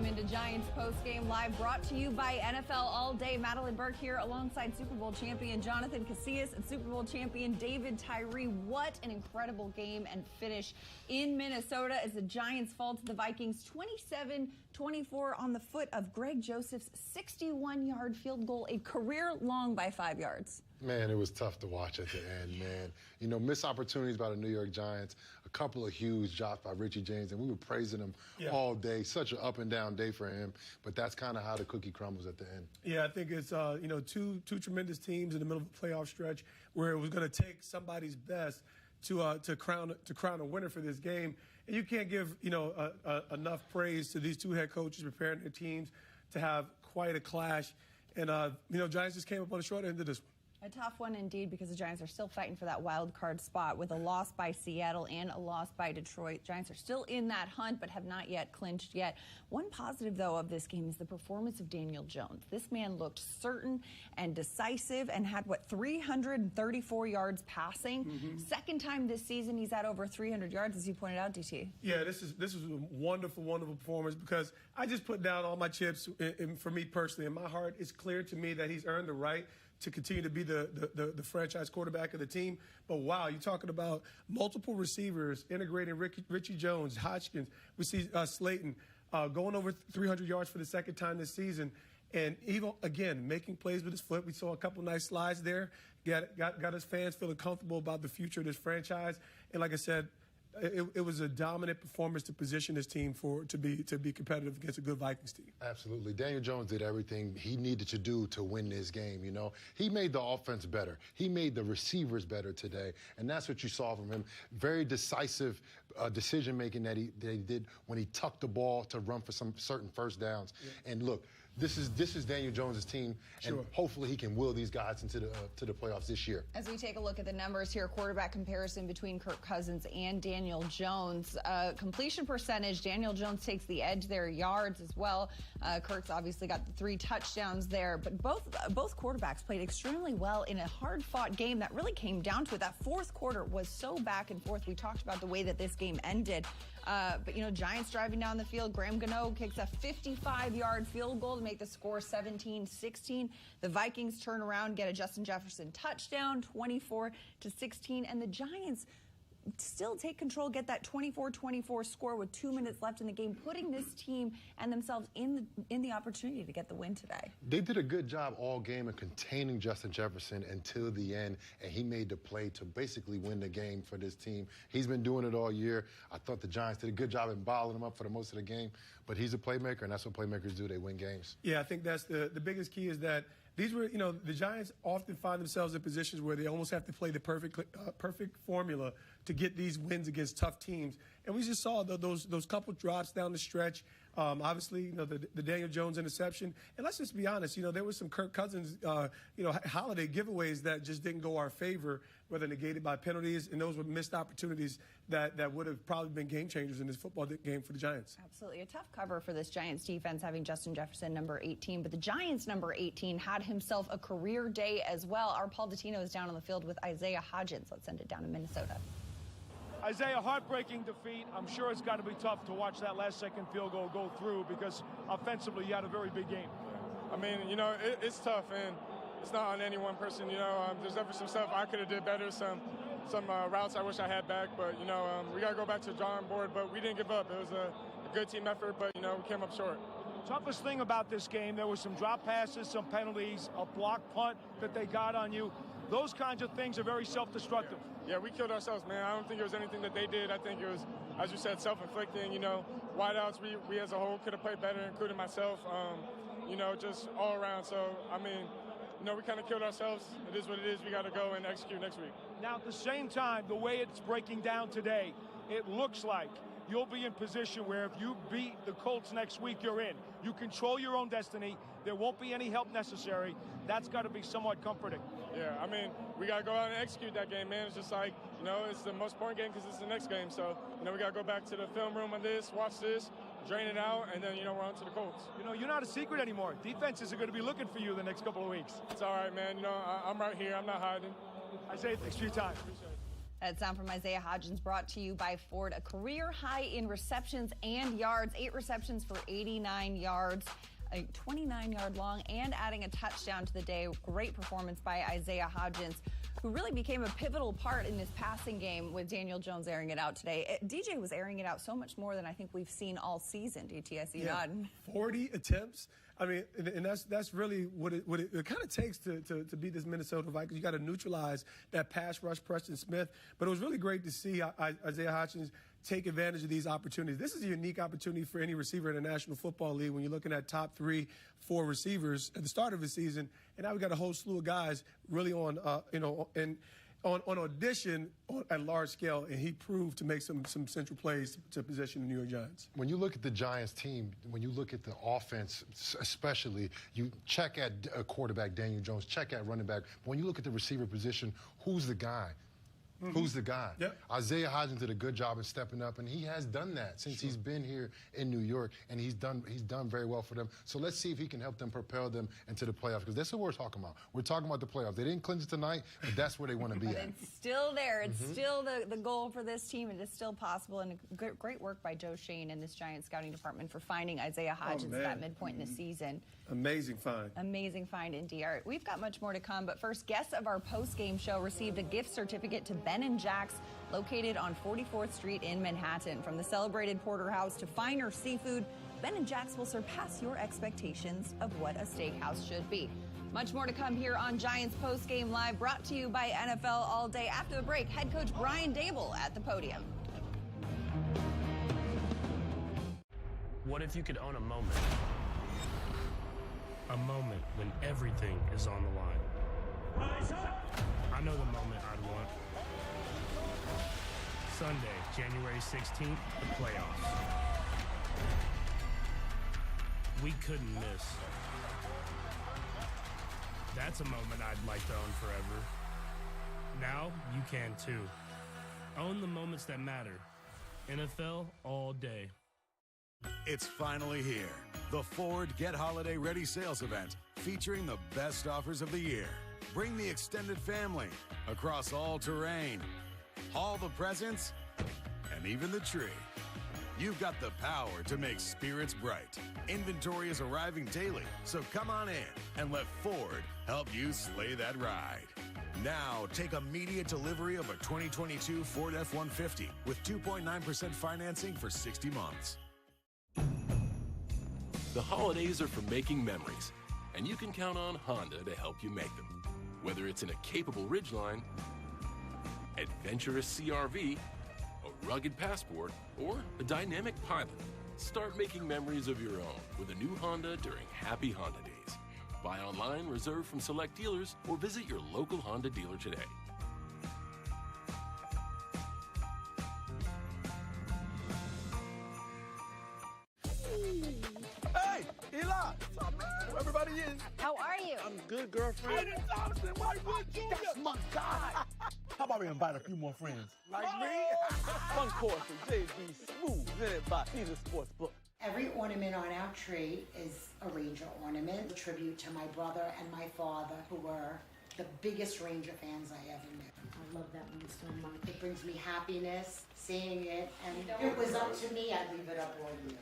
into Giants Postgame Live, brought to you by NFL All Day. Madelyn Burke here alongside Super Bowl champion Jonathan Casillas and Super Bowl champion Tyree. What an incredible game and finish in Minnesota as the Giants fall to the Vikings 27-24 on the foot of Greg Joseph's 61-yard field goal, a career long by 5 yards. Man, it was tough to watch at the end, man. You know, missed opportunities by the New York Giants, a couple of huge drops by Richie James, and we were praising him all day. Such an up and down day for him, but that's kind of how the cookie crumbles at the end. Yeah, I think it's, two tremendous teams in the middle of a playoff stretch where it was going to take somebody's best to crown a winner for this game. And you can't give, enough praise to these two head coaches preparing their teams to have quite a clash. And, Giants just came up on the short end of this one. A tough one indeed, because the Giants are still fighting for that wild card spot with a loss by Seattle and a loss by Detroit. Giants are still in that hunt but have not yet clinched yet. One positive, though, of this game is the performance of Daniel Jones. This man looked certain and decisive and had, 334 yards passing. Mm-hmm. Second time this season he's at over 300 yards, as you pointed out, DT. Yeah, this is a wonderful, wonderful performance, because I just put down all my chips, and for me personally, in my heart, it's clear to me that he's earned the right to continue to be the franchise quarterback of the team. But, wow, you're talking about multiple receivers integrating Richie Jones, Hodgins. We see Slayton going over 300 yards for the second time this season. And even, again, making plays with his foot. We saw a couple nice slides there. Got his fans feeling comfortable about the future of this franchise. And like I said, it was a dominant performance to position this team to be competitive against a good Vikings team. Absolutely. Daniel Jones did everything he needed to do to win this game, you know. He made the offense better. He made the receivers better today, and that's what you saw from him. Very decisive decision-making that he did when he tucked the ball to run for some certain first downs. Yeah. And look, this is Daniel Jones' team, and hopefully he can will these guys into the playoffs this year. As we take a look at the numbers here, quarterback comparison between Kirk Cousins and Daniel Jones. Completion percentage, Daniel Jones takes the edge there, yards as well. Kirk's obviously got the 3 touchdowns there, but both quarterbacks played extremely well in a hard-fought game that really came down to it. That fourth quarter was so back and forth. We talked about the way that this game ended. But, Giants driving down the field. Graham Gano kicks a 55-yard field goal to make the score 17-16. The Vikings turn around, get a Justin Jefferson touchdown, 24-16, and the Giants still take control, get that 24-24 score with 2 minutes left in the game, putting this team and themselves in the opportunity to get the win today. They did a good job all game of containing Justin Jefferson until the end, and he made the play to basically win the game for this team. He's been doing it all year. I thought the Giants did a good job in bottling him up for the most of the game, but he's a playmaker, and that's what playmakers do. They win games. Yeah, I think that's the biggest key, is that these were, the Giants often find themselves in positions where they almost have to play the perfect formula to get these wins against tough teams. And we just saw those couple drops down the stretch. Obviously, the Daniel Jones interception. And let's just be honest, there was some Kirk Cousins, holiday giveaways that just didn't go our favor, whether negated by penalties, and those were missed opportunities that would have probably been game changers in this football game for the Giants. Absolutely. A tough cover for this Giants defense, having Justin Jefferson, number 18. But the Giants, number 18, had himself a career day as well. Our Paul Dottino is down on the field with Isaiah Hodgins. Let's send it down to Minnesota. Isaiah, heartbreaking defeat. I'm sure it's got to be tough to watch that last-second field goal go through, because offensively you had a very big game. I mean, it's tough, and it's not on any one person. There's definitely some stuff I could have did better, some routes I wish I had back, but, we got to go back to the drawing board, but we didn't give up. It was a good team effort, but, we came up short. Toughest thing about this game, there was some drop passes, some penalties, a block punt that they got on you. Those kinds of things are very self-destructive. Yeah, we killed ourselves, man. I don't think it was anything that they did. I think it was, as you said, self-inflicting. Wideouts, we as a whole could have played better, including myself, just all around. So, I mean, we kind of killed ourselves. It is what it is. We got to go and execute next week. Now, at the same time, the way it's breaking down today, it looks like you'll be in position where if you beat the Colts next week, you're in. You control your own destiny. There won't be any help necessary. That's got to be somewhat comforting. Yeah, I mean, we got to go out and execute that game, man. It's just like, it's the most important game because it's the next game. So, we got to go back to the film room on this, watch this, drain it out, and then, we're on to the Colts. You're not a secret anymore. Defenses are going to be looking for you the next couple of weeks. It's all right, man. I'm right here. I'm not hiding. Isaiah, thanks for your time. Appreciate it. That sound from Isaiah Hodgins brought to you by Ford, a career high in receptions and yards, 8 receptions for 89 yards, a 29-yard long, and adding a touchdown to the day. Great performance by Isaiah Hodgins, who really became a pivotal part in this passing game with Daniel Jones airing it out today. DJ was airing it out so much more than I think we've seen all season, DTSE. Yeah, 40 attempts. I mean, and that's really what it kind of takes to beat this Minnesota Vikings. You got to neutralize that pass rush, Preston Smith. But it was really great to see Isaiah Hodgins take advantage of these opportunities. This is a unique opportunity for any receiver in the National Football League when you're looking at top 3, 4 receivers at the start of the season. And now we got a whole slew of guys really on audition at large scale, and he proved to make some central plays to position the New York Giants. When you look at the Giants team, when you look at the offense especially, you check at quarterback Daniel Jones, check at running back. When you look at the receiver position, who's the guy? Mm-hmm. Who's the guy? Yep. Isaiah Hodgins did a good job of stepping up, and he has done that since he's been here in New York, and he's done very well for them. So let's see if he can help them propel them into the playoffs, because that's what we're talking about. We're talking about the playoffs. They didn't clinch it tonight, but that's where they want to be at. It's still there. It's still the goal for this team. It is still possible, and great work by Joe Shane and this Giants scouting department for finding Isaiah Hodgins at that midpoint in the season. Amazing find. Amazing find indeed. All right, we've got much more to come, but first, guests of our post-game show received a gift certificate to Ben & Jack's, located on 44th Street in Manhattan. From the celebrated porterhouse to finer seafood, Ben & Jack's will surpass your expectations of what a steakhouse should be. Much more to come here on Giants Postgame Live, brought to you by NFL All Day. After the break, head coach Brian Daboll at the podium. What if you could own a moment? A moment when everything is on the line. I know the moment I'd want. Sunday, January 16th, the playoffs. We couldn't miss. That's a moment I'd like to own forever. Now, you can too. Own the moments that matter. NFL all day. It's finally here. The Ford Get Holiday Ready sales event, featuring the best offers of the year. Bring the extended family across all terrain, all the presents, and even the tree. You've got the power to make spirits bright. Inventory is arriving daily, so come on in and let Ford help you slay that ride. Now, take immediate delivery of a 2022 Ford F-150 with 2.9% financing for 60 months. The holidays are for making memories, and you can count on Honda to help you make them. Whether it's in a capable Ridgeline, adventurous CRV, a rugged Passport, or a dynamic Pilot, start making memories of your own with a new Honda during Happy Honda Days. Buy online, reserve from select dealers, or visit your local Honda dealer today. Hey, Eli! What's up, man? Where everybody is? How are you? I'm good, girlfriend. Hey, Thompson, that's my guy. How about we invite a few more friends? Like me? Fun course with JB Smooth, presented by Caesar Sportsbook. Every ornament on our tree is a Ranger ornament, a tribute to my brother and my father, who were the biggest Ranger fans I ever met. I love that one so much. It brings me happiness seeing it, and if it was up to me, I'd leave it up all year.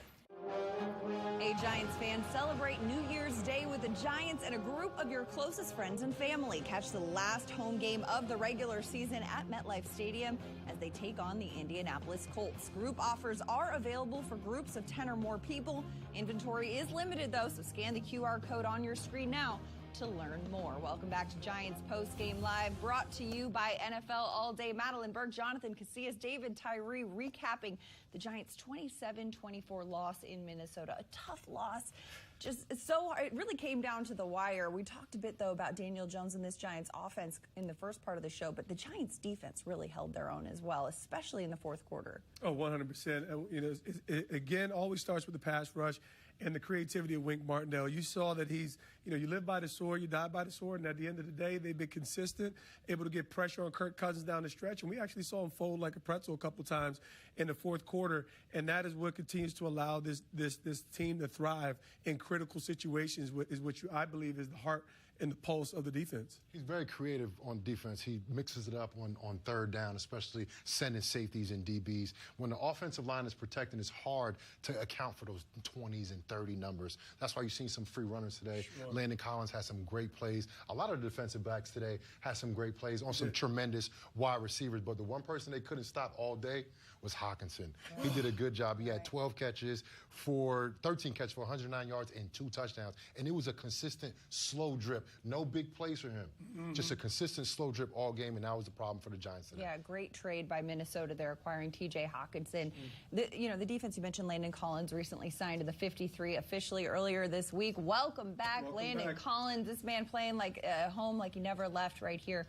Hey, Giants fans, celebrate New Year's Day with the Giants and a group of your closest friends and family. Catch the last home game of the regular season at MetLife Stadium as they take on the Indianapolis Colts. Group offers are available for groups of 10 or more people. Inventory is limited, though, so scan the QR code on your screen now to learn more. Welcome back to Giants Postgame Live, brought to you by NFL All Day. Madelyn Burke, Jonathan Casillas, David Tyree recapping the Giants' 27-24 loss in Minnesota. A tough loss. Just so hard. It really came down to the wire. We talked a bit, though, about Daniel Jones and this Giants offense in the first part of the show, but the Giants defense really held their own as well, especially in the fourth quarter. Oh, 100%. You know, it again, always starts with the pass rush and the creativity of Wink Martindale. You saw that he's, you know, you live by the sword, you die by the sword, and at the end of the day, they've been consistent, able to get pressure on Kirk Cousins down the stretch, and we actually saw him fold like a pretzel a couple times in the fourth quarter, and that is what continues to allow this team to thrive in critical situations, is what I believe is the heart in the pulse of the defense. He's very creative on defense. He mixes it up on third down, especially sending safeties and DBs. When the offensive line is protecting, it's hard to account for those 20s and 30 numbers. That's why you've seen some free runners today. Sure. Landon Collins has some great plays. A lot of the defensive backs today had some great plays on some tremendous wide receivers. But the one person they couldn't stop all day was Hodgins. He did a good job. He had 13 catches for 109 yards and 2 touchdowns. And it was a consistent slow drip. No big plays for him. Just a consistent slow drip all game, and that was the problem for the Giants today. Yeah, great trade by Minnesota. They're acquiring T.J. Hockenson. The defense, you mentioned Landon Collins recently signed to the 53 officially earlier this week. Welcome back, Landon Collins. This man playing like home like he never left right here.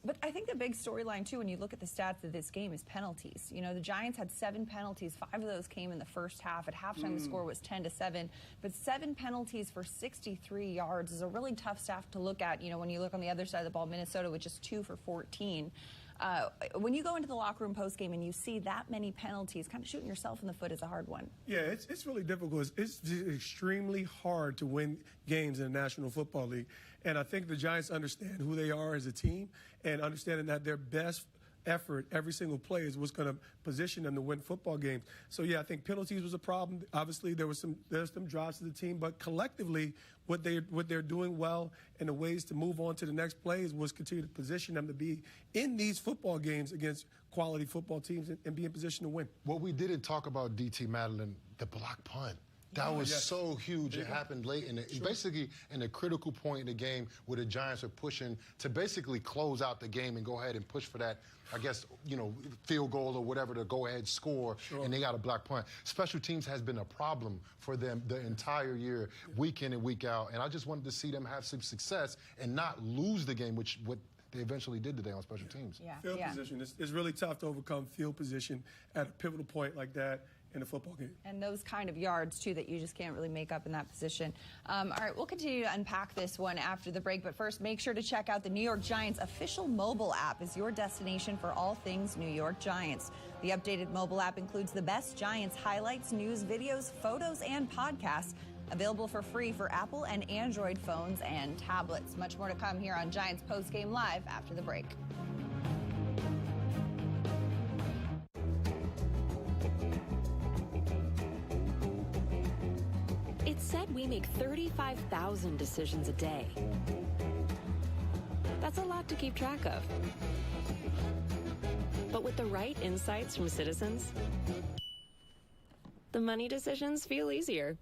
But I think the big storyline, too, when you look at the stats of this game, is penalties. You know, the Giants had 7 penalties. 5 of those came in the first half. At halftime, the score was 10-7. But 7 penalties for 63 yards is a really tough stat to look at. You know, when you look on the other side of the ball, Minnesota with just 2 for 14. When you go into the locker room postgame and you see that many penalties, kind of shooting yourself in the foot is a hard one. Yeah, it's really difficult. It's extremely hard to win games in the National Football League. And I think the Giants understand who they are as a team and understanding that their best effort every single play is what's going to position them to win football games. So, yeah, I think penalties was a problem. Obviously, there's some drops to the team, but collectively what they're doing well and the ways to move on to the next plays was continue to position them to be in these football games against quality football teams and be in position to win. What we didn't talk about, DT Madelyn, the block punt. That was so huge. It happened late basically in a critical point in the game where the Giants are pushing to basically close out the game and go ahead and push for that, I guess, field goal or whatever to go ahead score, and they got a block punt. Special teams has been a problem for them the entire year, week in and week out, and I just wanted to see them have some success and not lose the game, which what they eventually did today on special teams. Field position. It's really tough to overcome field position at a pivotal point like that in a football game. And those kind of yards, too, that you just can't really make up in that position. All right, we'll continue to unpack this one after the break, but first, make sure to check out the New York Giants official mobile app as your destination for all things New York Giants. The updated mobile app includes the best Giants highlights, news, videos, photos, and podcasts, available for free for Apple and Android phones and tablets. Much more to come here on Giants Postgame Live after the break. It's said we make 35,000 decisions a day. That's a lot to keep track of. But with the right insights from citizens, the money decisions feel easier.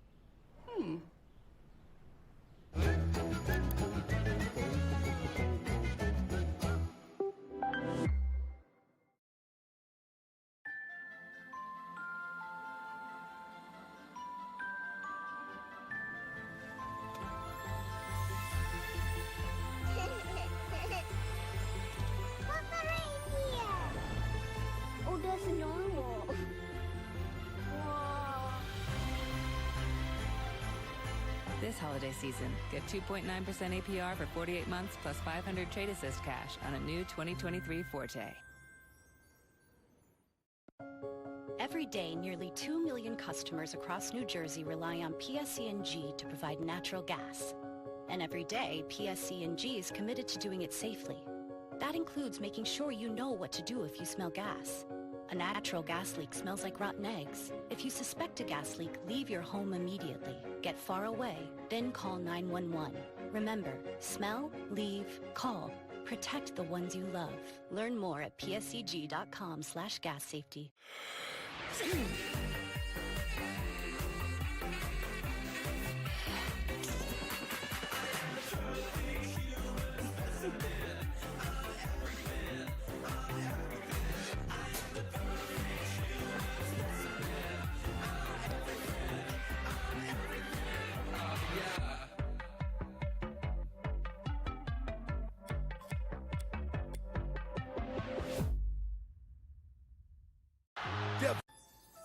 This holiday season, get 2.9% APR for 48 months plus 500 Trade Assist cash on a new 2023 Forte. Every day, nearly 2 million customers across New Jersey rely on PSE&G to provide natural gas. And every day, PSE&G is committed to doing it safely. That includes making sure you know what to do if you smell gas. A natural gas leak smells like rotten eggs. If you suspect a gas leak, leave your home immediately. Get far away, then call 911. Remember, smell, leave, call. Protect the ones you love. Learn more at pseg.com/gas safety.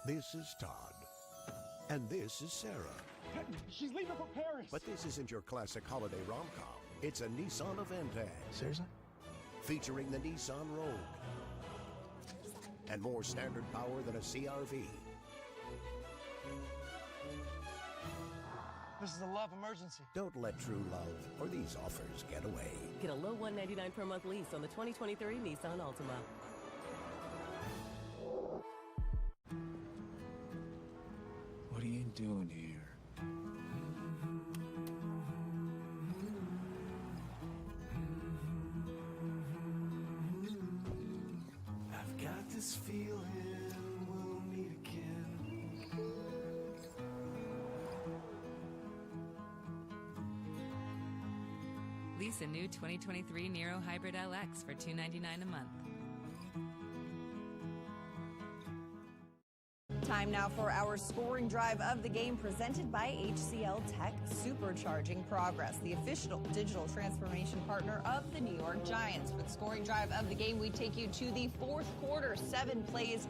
This is Todd. And this is Sarah. She's leaving for Paris. But this isn't your classic holiday rom-com. It's a Nissan Aventador. Seriously? Featuring the Nissan Rogue. And more standard power than a CR-V. This is a love emergency. Don't let true love or these offers get away. Get a low $199 per month lease on the 2023 Nissan Altima. What are you doing here? I've got this feeling we'll meet again. Lease a new 2023 Nero Hybrid LX for $299 a month. Time now for our scoring drive of the game, presented by HCL Tech, supercharging progress, the official digital transformation partner of the New York Giants. For the scoring drive of the game, we take you to the fourth quarter. 7 plays,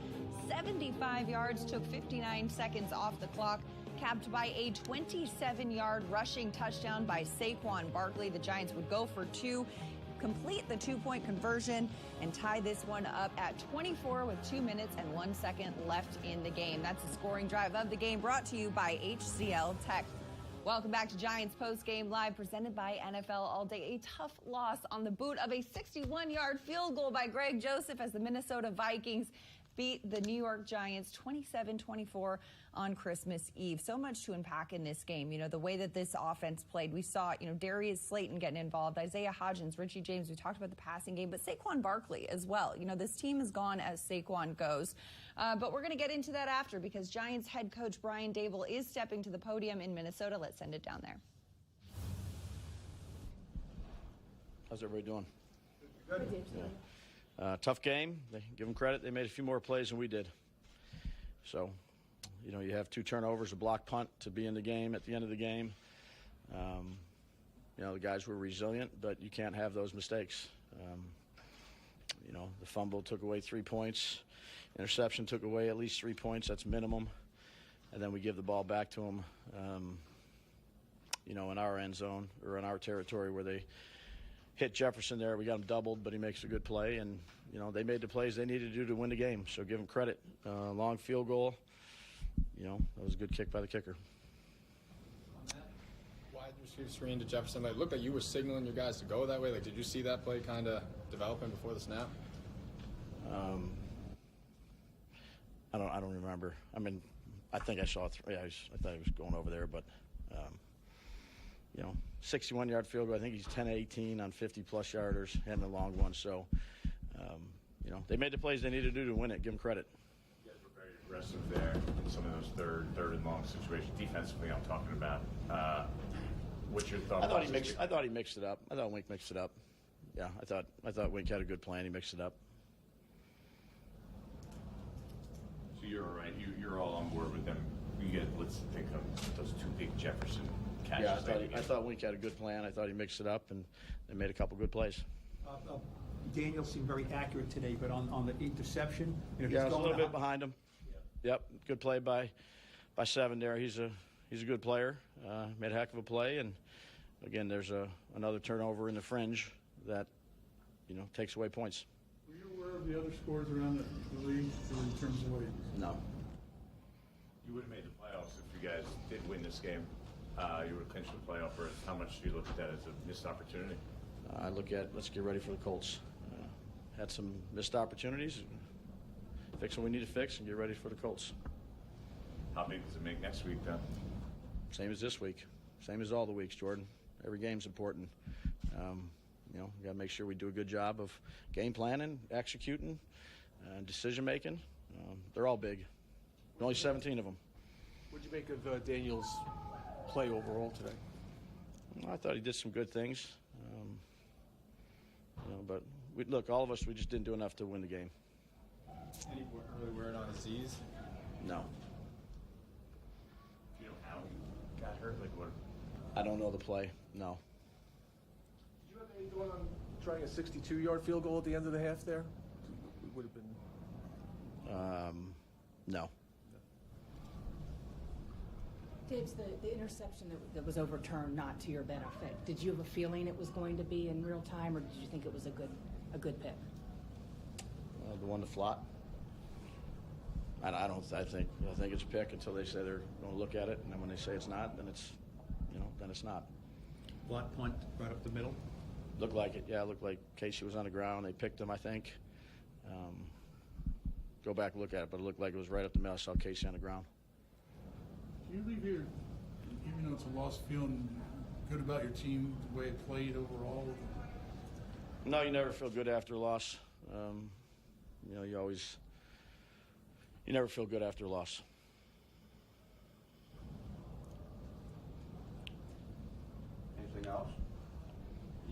75 yards, took 59 seconds off the clock, capped by a 27-yard rushing touchdown by Saquon Barkley. The Giants would go for 2, complete the 2-point conversion, and tie this one up at 24 with 2 minutes and 1 second left in the game. That's the scoring drive of the game, brought to you by HCL Tech. Welcome back to Giants Postgame Live, presented by NFL All Day. A tough loss on the boot of a 61-yard field goal by Greg Joseph as the Minnesota Vikings beat the New York Giants 27-24 on Christmas Eve. So much to unpack in this game. You know, the way that this offense played. We saw, Darius Slayton getting involved, Isaiah Hodgins, Richie James. We talked about the passing game, but Saquon Barkley as well. This team has gone as Saquon goes. But we're going to get into that after, because Giants head coach Brian Daboll is stepping to the podium in Minnesota. Let's send it down there. How's everybody doing? Good. Tough game. Give them credit. They made a few more plays than we did. So, you have 2 turnovers, a block punt to be in the game at the end of the game. The guys were resilient, but you can't have those mistakes. The fumble took away 3 points. Interception took away at least 3 points. That's minimum. And then we give the ball back to them, in our end zone or in our territory where they hit Jefferson there. We got him doubled, but he makes a good play. And, they made the plays they needed to do to win the game. So give them credit. Long field goal. That was a good kick by the kicker. On that wide receiver screen to Jefferson, it looked like you were signaling your guys to go that way. Did you see that play kind of developing before the snap? I don't remember. I think I saw 3. I thought he was going over there, but 61-yard field goal. I think he's 10-18 on 50-plus yarders and a long one. So, they made the plays they needed to do to win it. Give them credit. You guys were very aggressive there in some of those third and long situations. Defensively, I'm talking about. What's your thought? I thought he mixed it up. I thought Wink mixed it up. Yeah, I thought Wink had a good plan. He mixed it up. So you're all right. You're all on board with them. Let's think of those 2 big Jefferson catches. Yeah, I thought Wink had a good plan. I thought he mixed it up, and they made a couple good plays. Daniel seemed very accurate today, but on the interception, I was a little bit behind him. Yeah. Yep, good play by 7 there. He's a good player. Made a heck of a play, and again, there's another turnover in the fringe that takes away points. Were you aware of the other scores around the league in terms of what? No. You would have made the playoffs if you guys did win this game. You would have clinched the playoff berth. How much do you look at that as a missed opportunity? I look at, let's get ready for the Colts. Had some missed opportunities. Fix what we need to fix and get ready for the Colts. How big does it make next week, then? Same as this week. Same as all the weeks, Jordan. Every game's important. We got to make sure we do a good job of game planning, executing, decision making. They're all big. Only 17 of them. What did you make of Daniel's play overall today? I thought he did some good things. But look, all of us, we just didn't do enough to win the game. Any early word on Aziz? No. You know how he got hurt? What? I don't know the play. No. Did you have any thought on trying a 62-yard field goal at the end of the half there? It would have been. No. Dibs, the interception that was overturned, not to your benefit. Did you have a feeling it was going to be in real time, or did you think it was a good pick? The one to Flott. I think it's a pick until they say they're going to look at it, and then when they say it's not, then it's then it's not. Block punt right up the middle. Looked like it, yeah. Looked like Casey was on the ground. They picked him, I think. Go back and look at it, but it looked like it was right up the middle. I saw Casey on the ground. Do you leave here, even though it's a loss, feeling good about your team, the way it played overall? No, you never feel good after a loss. You know, you never feel good after a loss. Anything else?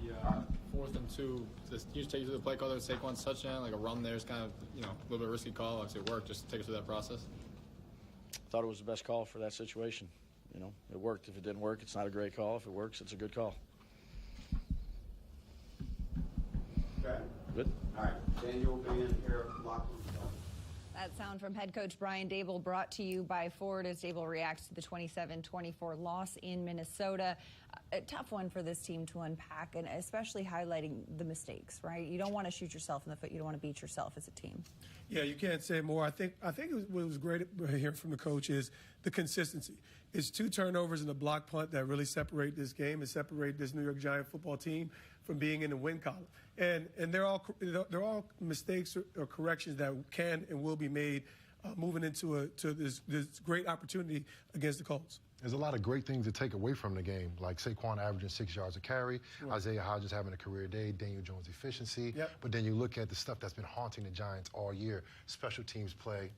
Yeah. 4th and 2. Just you take you through the play call there, Saquon's touchdown, like a run there is kind of, you know, a little bit risky call. Obviously it worked. Just take us through that process. Thought it was the best call for that situation. You know, it worked. If it didn't work, it's not a great call. If it works, it's a good call. Okay. Good. All right. Daniel will be in here. Lock room. That sound from head coach Brian Daboll, brought to you by Ford, as Daboll reacts to the 27-24 loss in Minnesota. A tough one for this team to unpack, and especially highlighting the mistakes, right? You don't want to shoot yourself in the foot. You don't want to beat yourself as a team. Yeah, you can't say more. I think what was great hearing from the coach is the consistency. It's 2 turnovers and a block punt that really separate this game and separate this New York Giant football team from being in the win column. And they're all mistakes or corrections that can and will be made moving into this great opportunity against the Colts. There's a lot of great things to take away from the game, like Saquon averaging 6 yards a carry, Isaiah Hodgins having a career day, Daniel Jones' efficiency. But then you look at the stuff that's been haunting the Giants all year: special teams play,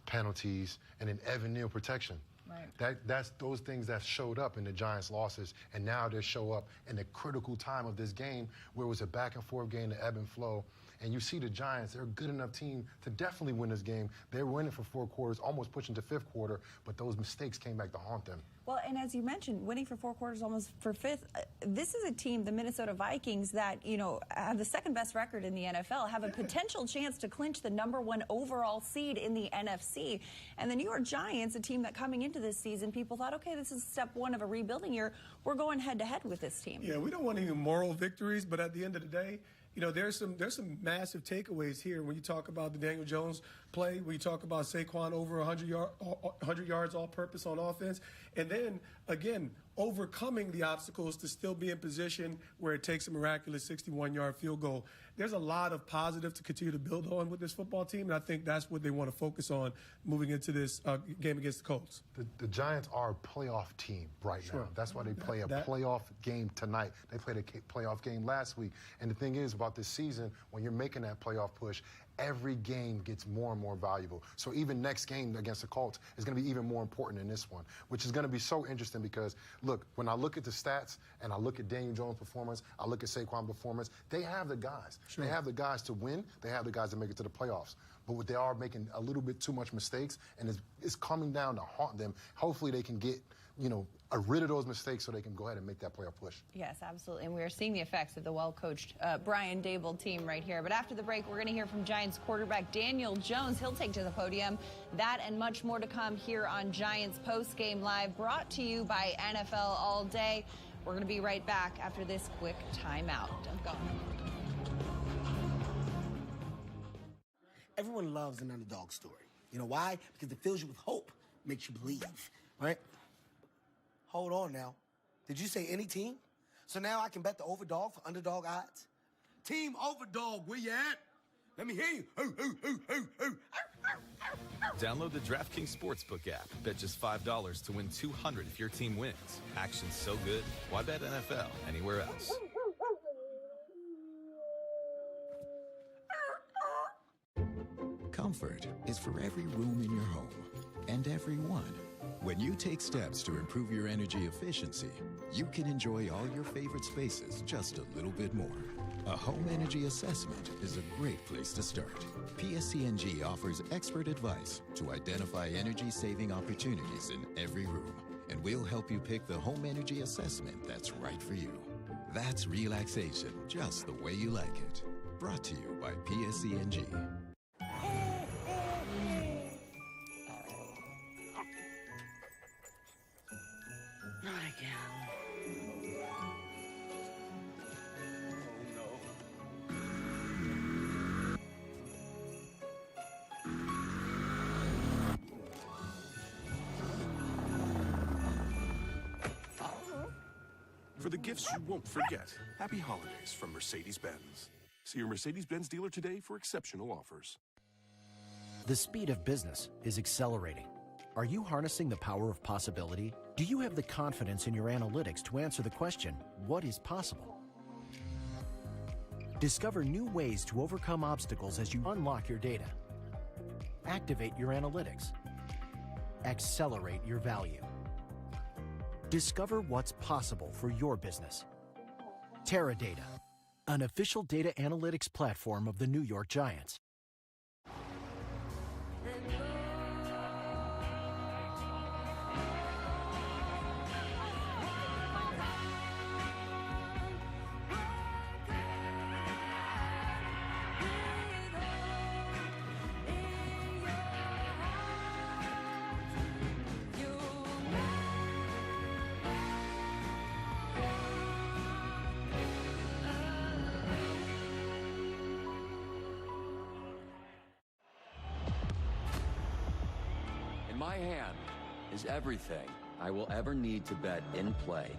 penalties, and then Evan Neal protection. Right. That's those things that showed up in the Giants' losses, and now they show up in the critical time of this game where it was a back-and-forth game, the ebb and flow. And you see the Giants, they're a good enough team to definitely win this game. They're winning for 4 quarters, almost pushing to 5th quarter, but those mistakes came back to haunt them. Well, and as you mentioned, winning for 4 quarters, almost for 5th. This is a team, the Minnesota Vikings, that, you know, have the 2nd best record in the NFL, have a potential chance to clinch the #1 overall seed in the NFC. And the New York Giants, a team that coming into this season, people thought, okay, this is step 1 of a rebuilding year. We're going head-to-head with this team. Yeah, we don't want any moral victories, but at the end of the day, you know, there's some massive takeaways here when you talk about the Daniel Jones play, when you talk about Saquon over 100 yards all-purpose on offense, and then, again, overcoming the obstacles to still be in position where it takes a miraculous 61-yard field goal. There's a lot of positive to continue to build on with this football team, and I think that's what they want to focus on moving into this game against the Colts. The Giants are a playoff team right now. That's why they play a playoff game tonight. They played a playoff game last week. And the thing is about this season, when you're making that playoff push, every game gets more and more valuable. So even next game against the Colts is going to be even more important than this one, which is going to be so interesting because, look, when I look at the stats and I look at Daniel Jones' performance, I look at Saquon's performance, they have the guys. They have the guys to win. They have the guys to make it to the playoffs. But they are making a little bit too much mistakes, and it's coming down to haunt them. Hopefully they can get, you know, rid of those mistakes so they can go ahead and make that playoff push. Yes, absolutely. And we are seeing the effects of the well-coached Brian Daboll team right here. But after the break, we're going to hear from Giants quarterback Daniel Jones. He'll take to the podium. That and much more to come here on Giants Postgame Live, brought to you by NFL All Day. We're going to be right back after this quick timeout. Don't go. Everyone loves an underdog story. You know why? Because it fills you with hope, makes you believe, right? Hold on now. Did you say any team? So now I can bet the overdog for underdog odds? Team Overdog, where you at? Let me hear you. Download the DraftKings Sportsbook app. Bet just $5 to win $200 if your team wins. Action's so good, why bet NFL anywhere else? Comfort is for every room in your home and everyone. When you take steps to improve your energy efficiency, you can enjoy all your favorite spaces just a little bit more. A home energy assessment is a great place to start. PSC&G offers expert advice to identify energy-saving opportunities in every room, and we'll help you pick the home energy assessment that's right for you. That's relaxation just the way you like it. Brought to you by PSC&G. Not again. For the gifts you won't forget, happy holidays from Mercedes-Benz. See your Mercedes-Benz dealer today for exceptional offers. The speed of business is accelerating. Are you harnessing the power of possibility? Do you have the confidence in your analytics to answer the question, what is possible? Discover new ways to overcome obstacles as you unlock your data. Activate your analytics. Accelerate your value. Discover what's possible for your business. Teradata, an official data analytics platform of the New York Giants. In my hand is everything I will ever need to bet in play.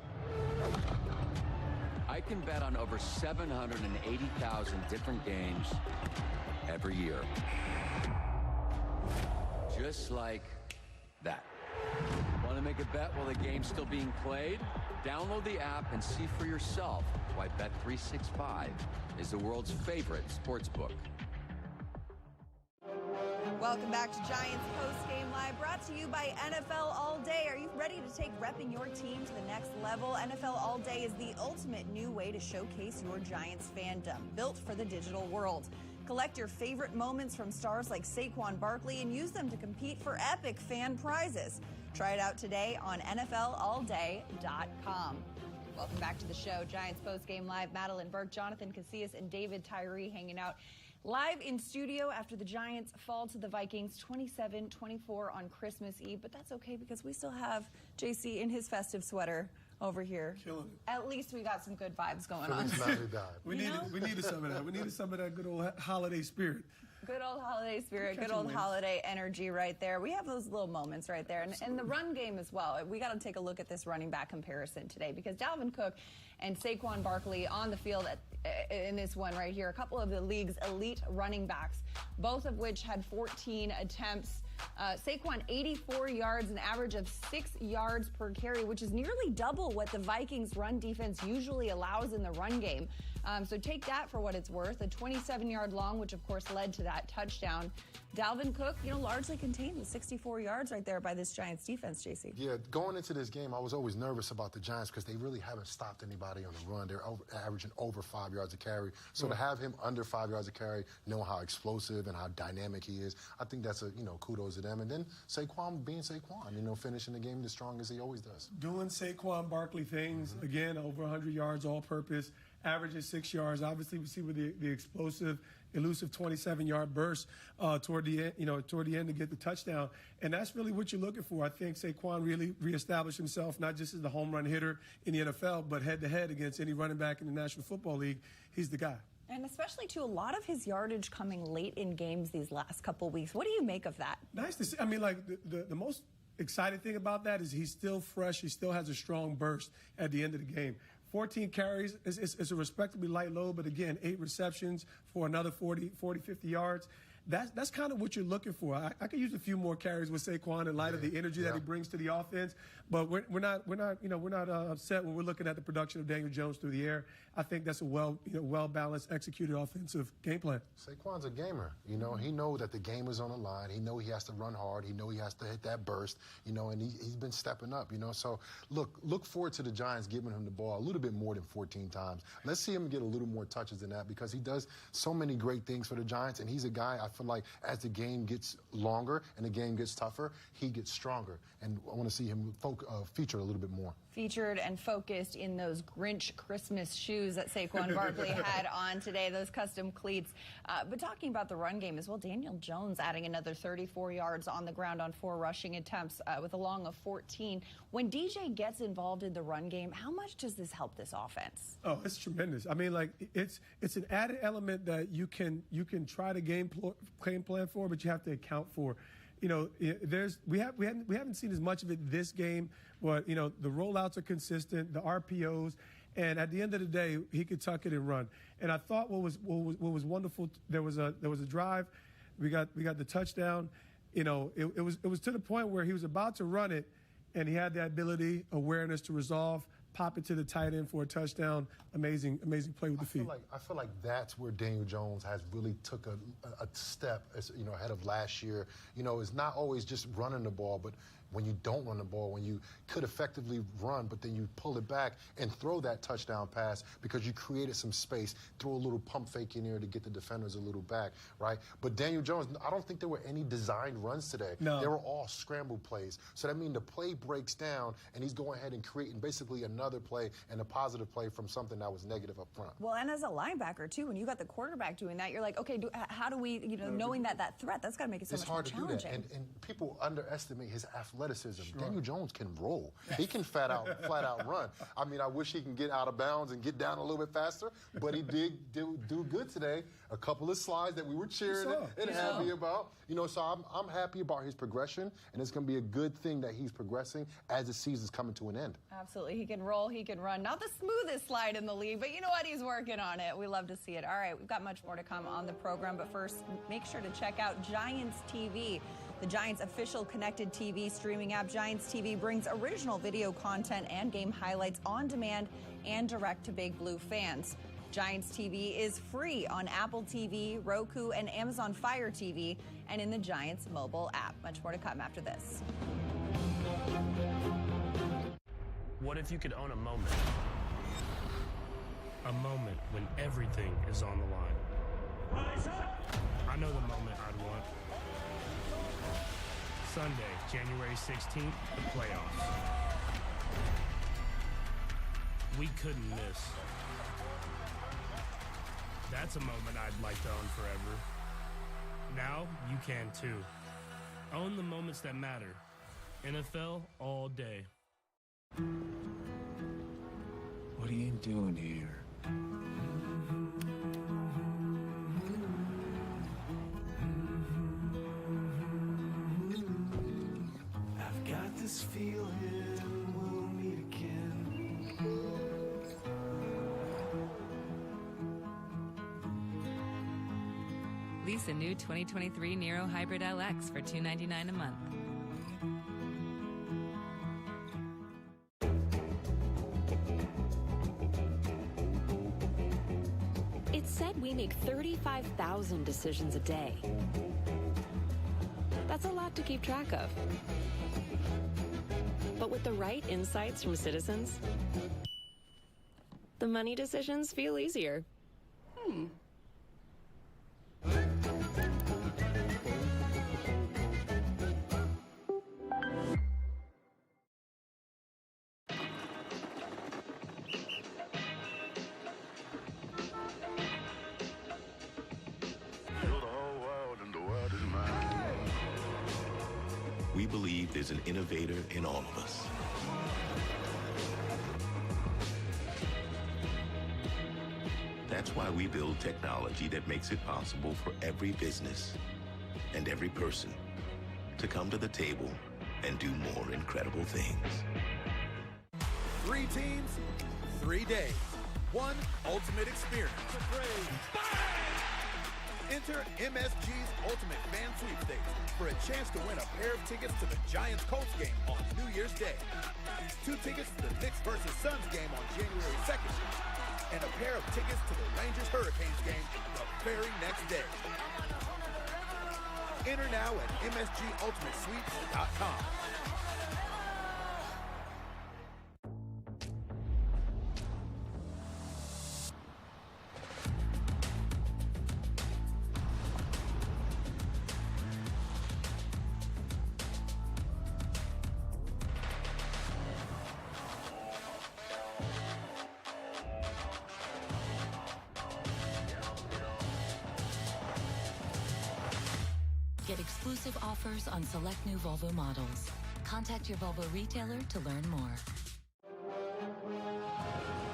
I can bet on over 780,000 different games every year. Just like that. Want to make a bet while the game's still being played? Download the app and see for yourself why Bet365 is the world's favorite sportsbook. Welcome back to Giants Postgame Live, brought to you by NFL All Day. Are you ready to take repping your team to the next level? NFL All Day is the ultimate new way to showcase your Giants fandom, built for the digital world. Collect your favorite moments from stars like Saquon Barkley and use them to compete for epic fan prizes. Try it out today on NFLAllDay.com. Welcome back to the show. Giants Postgame Live. Madelyn Burke, Jonathan Casillas, and David Tyree hanging out live in studio after the Giants fall to the Vikings 27-24 on Christmas Eve. But that's okay because we still have JC in his festive sweater over here. Killing it. At least we got some good vibes going on. We needed some of that. We needed some of that good old holiday spirit. Good old holiday spirit, good old holiday energy right there. We have those little moments right there. And the run game as well. We got to take a look at this running back comparison today because Dalvin Cook and Saquon Barkley on the field in this one right here. A couple of the league's elite running backs, both of which had 14 attempts. Saquon 84 yards, an average of 6 yards per carry, which is nearly double what the Vikings run defense usually allows in the run game. So take that for what it's worth. A 27-yard long, which of course led to that touchdown. Dalvin Cook, largely contained with 64 yards right there by this Giants defense, JC. Yeah, going into this game, I was always nervous about the Giants because they really haven't stopped anybody on the run. They're averaging over 5 yards a carry. So to have him under 5 yards a carry, knowing how explosive and how dynamic he is, I think that's kudos to them. And then Saquon being Saquon, finishing the game as strong as he always does. Doing Saquon Barkley things, again, over 100 yards all-purpose, averages 6 yards. Obviously, we see with the explosive, elusive 27-yard burst toward the end to get the touchdown. And that's really what you're looking for. I think Saquon really reestablished himself, not just as the home run hitter in the NFL, but head-to-head against any running back in the National Football League. He's the guy. And especially, too, a lot of his yardage coming late in games these last couple weeks. What do you make of that? Nice to see. I mean, the most exciting thing about that is he's still fresh. He still has a strong burst at the end of the game. 14 carries is a respectably light load, but again, 8 receptions for another 40, 50 yards. That's kind of what you're looking for. I could use a few more carries with Saquon in light of the energy that he brings to the offense, but we're not upset when we're looking at the production of Daniel Jones through the air. I think that's a well balanced, executed offensive game plan. Saquon's a gamer. He knows that the game is on the line. He knows he has to run hard. He knows he has to hit that burst. And he's been stepping up. So look forward to the Giants giving him the ball a little bit more than 14 times. Let's see him get a little more touches than that because he does so many great things for the Giants, and he's a guy I feel like as the game gets longer and the game gets tougher, he gets stronger. And I want to see him featured a little bit more. Featured and focused in those Grinch Christmas shoes that Saquon Barkley had on today, those custom cleats. But talking about the run game as well, Daniel Jones adding another 34 yards on the ground on 4 rushing attempts with a long of 14. When DJ gets involved in the run game, how much does this help this offense? Oh, it's tremendous. I mean, it's an added element that you can try to game plan for, but you have to account for. We haven't seen as much of it this game, but the rollouts are consistent, the RPOs, And at the end of the day, he could tuck it and run. And I thought what was wonderful, there was a drive. We got the touchdown. You know, it was to the point where he was about to run it, and he had the ability, awareness to resolve, pop it to the tight end for a touchdown. Amazing play with the feet. I feel like that's where Daniel Jones has really took a step, ahead of last year. You know, it's not always just running the ball, but when you don't run the ball, when you could effectively run, but then you pull it back and throw that touchdown pass because you created some space, throw a little pump fake in there to get the defenders a little back, right? But Daniel Jones, I don't think there were any designed runs today. No. They were all scramble plays. So that means the play breaks down, and he's going ahead and creating basically another play and a positive play from something that was negative up front. Well, and as a linebacker, too, when you got the quarterback doing that, you're like, okay, how do we, knowing that threat, that's got to make it so much more challenging. It's hard to do that, and people underestimate his athleticism. Sure. Daniel Jones can roll. He can flat out run. I mean, I wish he can get out of bounds and get down a little bit faster, but he did do good today. A couple of slides that we were cheering and happy about. So I'm happy about his progression, and it's going to be a good thing that he's progressing as the season's coming to an end. Absolutely. He can roll, he can run. Not the smoothest slide in the league, but you know what? He's working on it. We love to see it. All right, we've got much more to come on the program, but first, make sure to check out Giants TV. The Giants' official connected TV streaming app, Giants TV, brings original video content and game highlights on demand and direct to Big Blue fans. Giants TV is free on Apple TV, Roku, and Amazon Fire TV, and in the Giants mobile app. Much more to come after this. What if you could own a moment? A moment when everything is on the line. I know the moment I'd want. Sunday, January 16th, the playoffs. We couldn't miss. That's a moment I'd like to own forever. Now, you can too. Own the moments that matter. NFL all day. What are you doing here? I've got this feeling we'll meet again. Lease a new 2023 Nero Hybrid LX for $299 a month. It's said we make 35,000 decisions a day. That's a lot to keep track of. But with the right insights from citizens, the money decisions feel easier. We believe there's an innovator in all of us. That's why we build technology that makes it possible for every business and every person to come to the table and do more incredible things. 3 teams, 3 days, 1 ultimate experience. Enter MSG's Ultimate Fan Sweepstakes for a chance to win a pair of tickets to the Giants-Colts game on New Year's Day, 2 tickets to the Knicks versus Suns game on January 2nd, and a pair of tickets to the Rangers-Hurricanes game the very next day. Enter now at MSGUltimateSweeps.com. Get exclusive offers on select new Volvo models. Contact your Volvo retailer to learn more.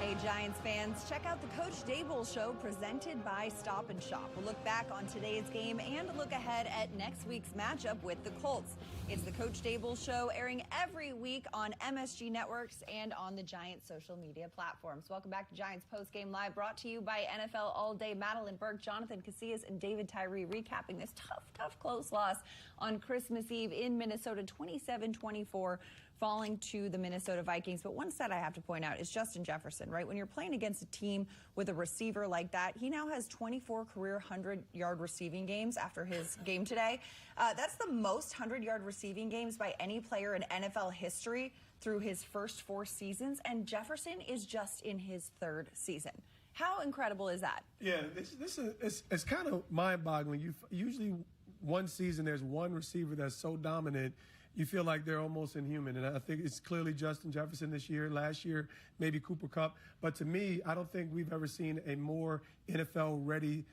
A Giants fans, check out the Coach Daboll Show presented by Stop & Shop. We'll look back on today's game and look ahead at next week's matchup with the Colts. It's the Coach Daboll Show, airing every week on MSG Networks and on the Giants social media platforms. Welcome back to Giants Postgame Live, brought to you by NFL All Day. Madelyn Burke, Jonathan Casillas, and David Tyree recapping this tough, close loss on Christmas Eve in Minnesota, 27-24. Falling to the Minnesota Vikings. But one stat I have to point out is Justin Jefferson, right? When you're playing against a team with a receiver like that, he now has 24 career 100-yard receiving games after his game today. That's the most 100-yard receiving games by any player in NFL history through his first 4 seasons, and Jefferson is just in his 3rd season. How incredible is that? Yeah, it's kind of mind-boggling. Usually one season there's one receiver that's so dominant, you feel like they're almost inhuman. And I think it's clearly Justin Jefferson this year. Last year, maybe Cooper Kupp. But to me, I don't think we've ever seen a more NFL-ready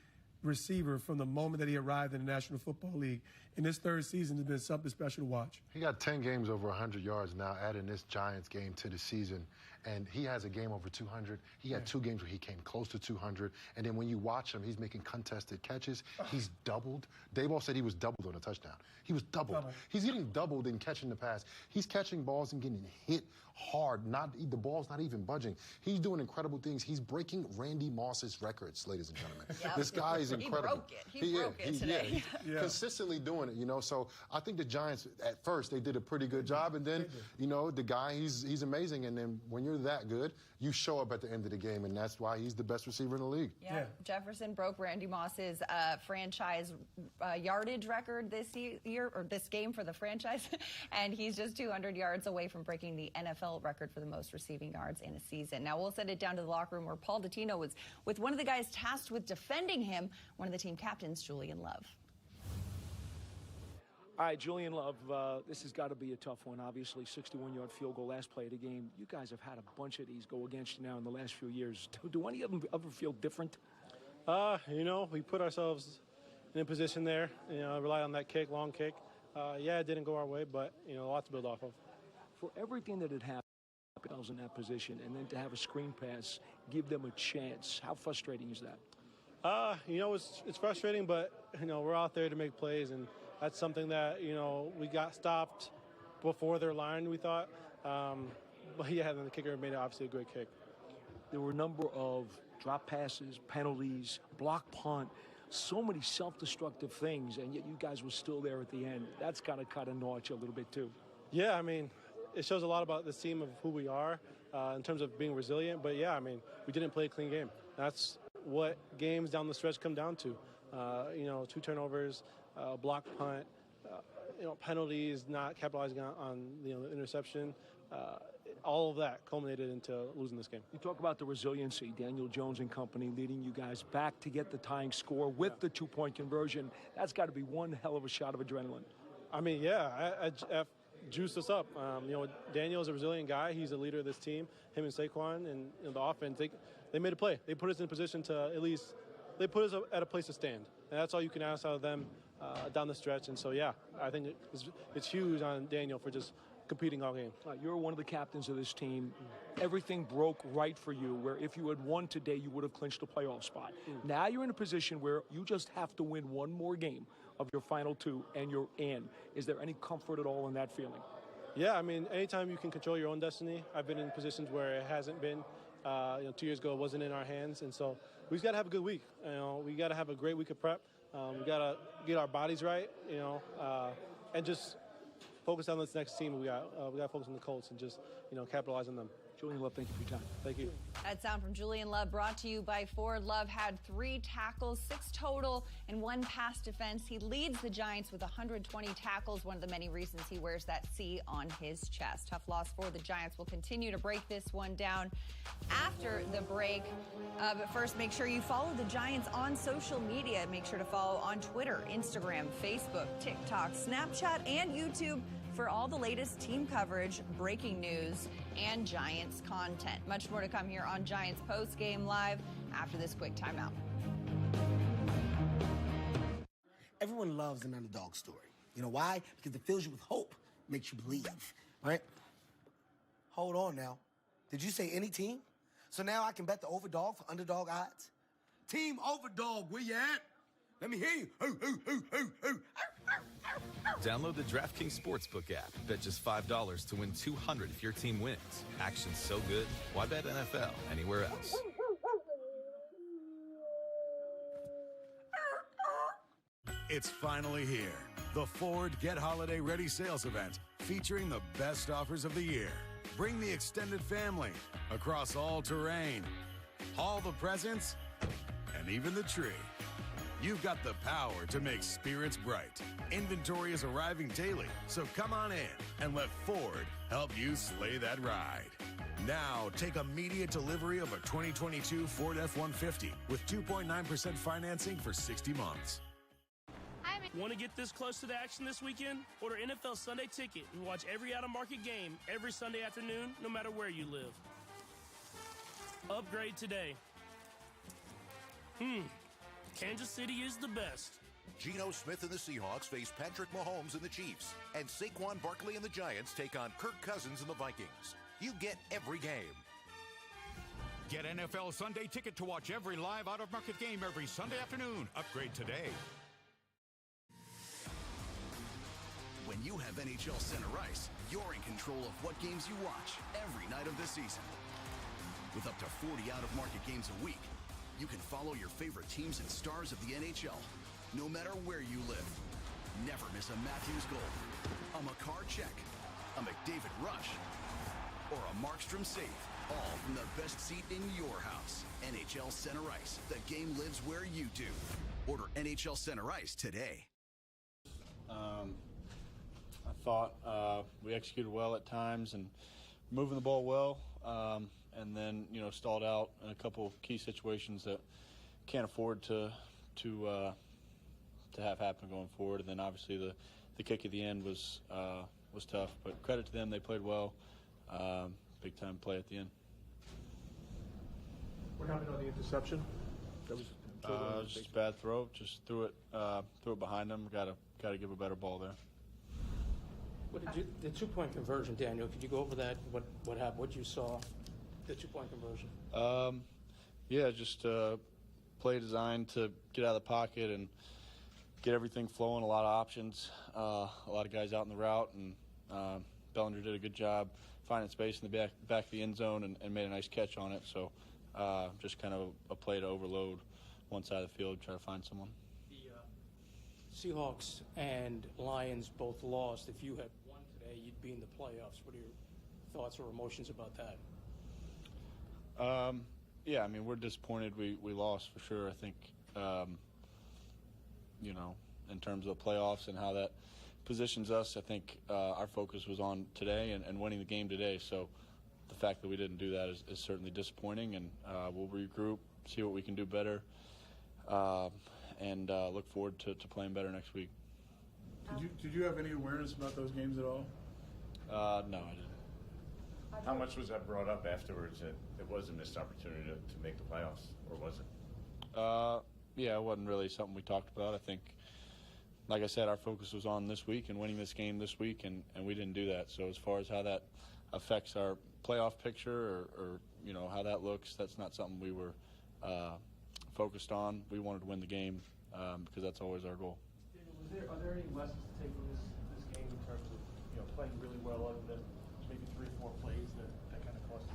receiver from the moment that he arrived in the National Football League. In this 3rd season, has been something special to watch. He got 10 games over 100 yards now, adding this Giants game to the season. And he has a game over 200. He had 2 games where he came close to 200. And then when you watch him, he's making contested catches. He's doubled. Daboll said he was doubled on a touchdown. He was doubled. He's getting doubled in catching the pass. He's catching balls and getting hit hard. The ball's not even budging. He's doing incredible things. He's breaking Randy Moss's records, ladies and gentlemen. Yep. This guy is incredible. He broke it today. He's consistently doing it, you know. So I think the Giants, at first, they did a pretty good job. And then, you know, the guy, he's amazing. And then when you're that good, you show up at the end of the game, and that's why he's the best receiver in the league. Yeah. Jefferson broke Randy Moss's franchise yardage record this year, or this game for the franchise, and he's just 200 yards away from breaking the NFL record for the most receiving yards in a season. Now we'll send it down to the locker room where Paul Dottino was with one of the guys tasked with defending him, one of the team captains, Julian Love. All right, Julian Love, this has got to be a tough one. Obviously, 61-yard field goal, last play of the game. You guys have had a bunch of these go against you now in the last few years. Do any of them ever feel different? You know, we put ourselves in a position there, you know, rely on that kick, long kick. Yeah, it didn't go our way, but, you know, a lot to build off of. For everything that had happened in that position, and then to have a screen pass, give them a chance, how frustrating is that? You know, it's frustrating, but, you know, we're out there to make plays, and that's something that, you know, we got stopped before their line, we thought. But, yeah, then the kicker made it obviously a great kick. There were a number of drop passes, penalties, block punt, so many self-destructive things, and yet you guys were still there at the end. That's got to kind of gnaw at you a little bit, too. Yeah, I mean, it shows a lot about this team of who we are in terms of being resilient. But, yeah, I mean, we didn't play a clean game. That's what games down the stretch come down to. You know, 2 turnovers, block punt, you know, penalties, not capitalizing on you know, the interception. All of that culminated into losing this game. You talk about the resiliency, Daniel Jones and company leading you guys back to get the tying score with the 2-point conversion. That's got to be one hell of a shot of adrenaline. I mean, yeah, I juiced us up. You know, Daniel's a resilient guy. He's a leader of this team. Him and Saquon and you know, the offense, they made a play. They put us in a position to at least, they put us at a place to stand. And that's all you can ask out of them down the stretch. And so, yeah, I think it's huge on Daniel for just competing all game. You're one of the captains of this team. Everything broke right for you, where if you had won today, you would have clinched a playoff spot. Now you're in a position where you just have to win one more game of your final 2, and you're in. Is there any comfort at all in that feeling? Yeah, I mean, anytime you can control your own destiny. I've been in positions where it hasn't been. You know, 2 years ago, it wasn't in our hands, and so we just got to have a good week. You know, we got to have a great week of prep. We got to get our bodies right, you know, and just focus on this next team we got. We got to focus on the Colts and just, you know, capitalize on them. Julian Love, thank you for your time. Thank you. That sound from Julian Love brought to you by Ford. Love had 3 tackles, 6 total, and 1 pass defense. He leads the Giants with 120 tackles, one of the many reasons he wears that C on his chest. Tough loss for the Giants. We'll continue to break this one down after the break. But first, make sure you follow the Giants on social media. Make sure to follow on Twitter, Instagram, Facebook, TikTok, Snapchat, and YouTube for all the latest team coverage, breaking news, and Giants content. Much more to come here on Giants Postgame Live after this quick timeout. Everyone loves an underdog story. You know why? Because it fills you with hope, makes you believe, right? Hold on now. Did you say any team? So now I can bet the overdog for underdog odds? Team Overdog, where you at? Let me hear you. Download the DraftKings Sportsbook app. Bet just $5 to win $200 if your team wins. Action's so good, why bet NFL anywhere else? It's finally here. The Ford Get Holiday Ready sales event featuring the best offers of the year. Bring the extended family across all terrain. Haul the presents and even the tree. You've got the power to make spirits bright. Inventory is arriving daily, so come on in and let Ford help you slay that ride. Now, take immediate delivery of a 2022 Ford F-150 with 2.9% financing for 60 months. Want to get this close to the action this weekend? Order NFL Sunday Ticket and watch every out-of-market game every Sunday afternoon, no matter where you live. Upgrade today. Kansas City is the best. Geno Smith and the Seahawks face Patrick Mahomes and the Chiefs, and Saquon Barkley and the Giants take on Kirk Cousins and the Vikings. You get every game. Get NFL Sunday Ticket to watch every live out-of-market game every Sunday afternoon. Upgrade today. When you have NHL Center Ice, you're in control of what games you watch every night of the season. With up to 40 out-of-market games a week, you can follow your favorite teams and stars of the NHL, no matter where you live. Never miss a Matthews goal, a Makar check, a McDavid rush, or a Markstrom save, all from the best seat in your house. NHL Center Ice, the game lives where you do. Order NHL Center Ice today. I thought we executed well at times and moving the ball well, and then stalled out in a couple key situations that can't afford to have happen going forward. And then obviously the kick at the end was tough, but credit to them, they played well. Big time play at the end. What happened on the interception? That was just a bad throw. Just threw it behind them. Got to give a better ball there. The 2-point conversion, Daniel, could you go over that? What happened? What you saw? The 2-point conversion. Just play designed to get out of the pocket and get everything flowing. A lot of options. A lot of guys out in the route, and Bellinger did a good job finding space in the back of the end zone and made a nice catch on it. So just kind of a play to overload one side of the field, try to find someone. The Seahawks and Lions both lost. If you had won today, you'd be in the playoffs. What are your thoughts or emotions about that? We're disappointed we lost for sure. I think, in terms of the playoffs and how that positions us, I think our focus was on today and winning the game today. So the fact that we didn't do that is certainly disappointing, and we'll regroup, see what we can do better, and look forward to playing better next week. Did you have any awareness about those games at all? No, I didn't. How much was that brought up afterwards that it was a missed opportunity to make the playoffs, or was it? It wasn't really something we talked about. I think, like I said, our focus was on this week and winning this game this week, and we didn't do that. So as far as how that affects our playoff picture or how that looks, that's not something we were focused on. We wanted to win the game because that's always our goal. Are there any lessons to take from this game in terms of playing really well other than maybe 3 or 4 plays that kind of cost you?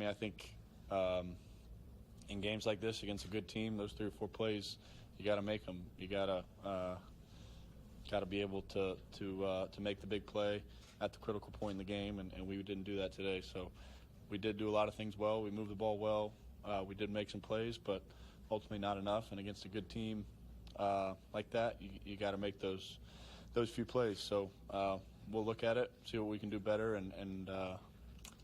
I think in games like this against a good team, those 3 or 4 plays, you got to make them. You got to be able to make the big play at the critical point in the game, and we didn't do that today. So we did do a lot of things well. We moved the ball well. We did make some plays, but ultimately not enough. And against a good team like that, you got to make those few plays. So we'll look at it, see what we can do better, and